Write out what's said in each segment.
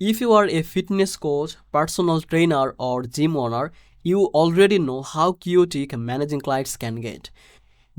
If you are a fitness coach, personal trainer, or gym owner, you already know how chaotic managing clients can get.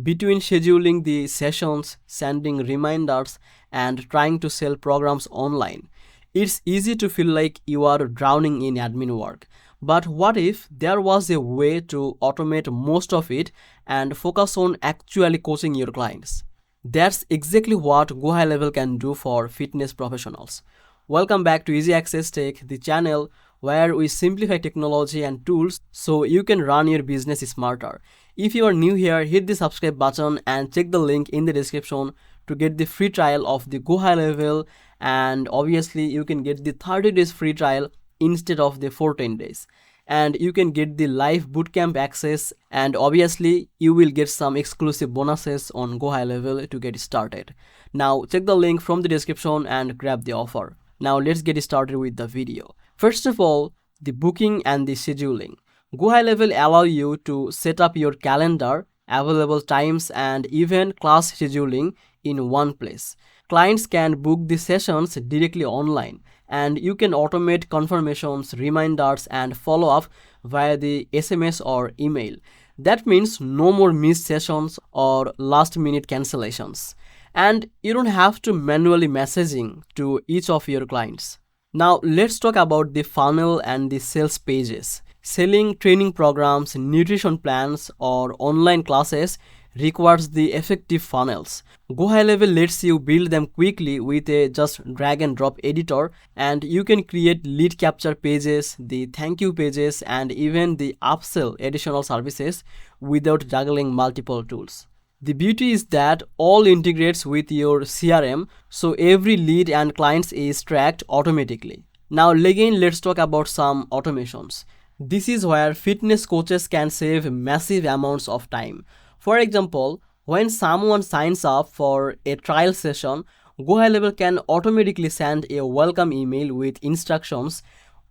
Between scheduling the sessions, sending reminders, and trying to sell programs online, it's easy to feel like you are drowning in admin work. But what if there was a way to automate most of it and focus on actually coaching your clients? That's exactly what GoHighLevel can do for fitness professionals. Welcome back to Easy Access Tech, the channel where we simplify technology and tools so you can run your business smarter. If you are new here, hit the subscribe button and check the link in the description to get the free trial of the GoHighLevel, and obviously you can get the 30 days free trial instead of the 14 days, and you can get the live bootcamp access, and obviously you will get some exclusive bonuses on GoHighLevel to get started. Now check the link from the description and grab the offer. Now let's get started with the video. First of all, the booking and the scheduling. GoHighLevel allow you to set up your calendar, available times, and even class scheduling in one place. Clients can book the sessions directly online, and you can automate confirmations, reminders, and follow up via the SMS or email. That means no more missed sessions or last minute cancellations. And you don't have to manually messaging to each of your clients. Now let's talk about the funnel and the sales pages. Selling training programs, nutrition plans, or online classes requires the effective funnels. GoHighLevel lets you build them quickly with a just drag and drop editor, and you can create lead capture pages, the thank you pages, and even the upsell additional services without juggling multiple tools. The beauty is that all integrates with your CRM, so every lead and clients is tracked automatically. Now again, let's talk about some automations. This is where fitness coaches can save massive amounts of time. For example, when someone signs up for a trial session, GoHighLevel can automatically send a welcome email with instructions.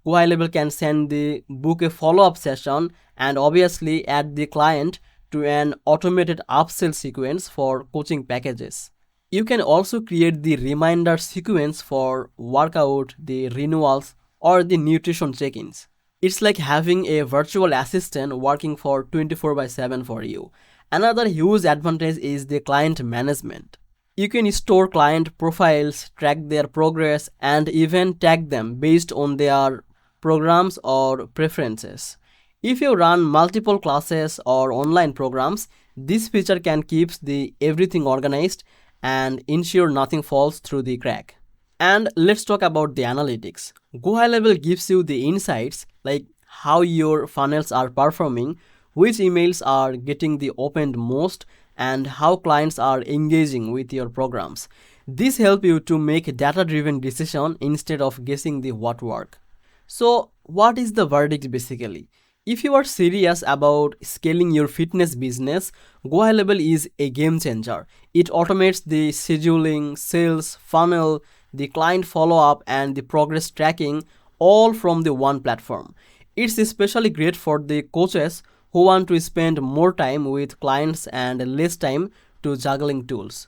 GoHighLevel can send the book a follow-up session, and obviously add the client to an automated upsell sequence for coaching packages. You can also create the reminder sequence for workout, the renewals, or the nutrition check-ins. It's like having a virtual assistant working for 24/7 for you. Another huge advantage is the client management. You can store client profiles, track their progress, and even tag them based on their programs or preferences. If you run multiple classes or online programs, this feature can keep the everything organized and ensure nothing falls through the crack. And let's talk about the analytics. GoHighLevel gives you the insights like how your funnels are performing, which emails are getting the opened most, and how clients are engaging with your programs. This helps you to make a data-driven decision instead of guessing the what work. So what is the verdict basically? If you are serious about scaling your fitness business, GoHighLevel is a game changer. It automates the scheduling, sales, funnel, the client follow-up, and the progress tracking all from the one platform. It's especially great for the coaches who want to spend more time with clients and less time to juggling tools.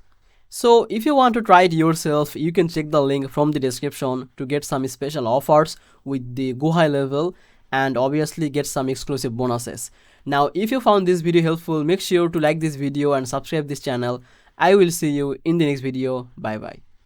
So if you want to try it yourself, you can check the link from the description to get some special offers with the GoHighLevel and obviously get some exclusive bonuses. Now if you found this video helpful, make sure to like this video and subscribe this channel. I will see you in the next video. Bye bye.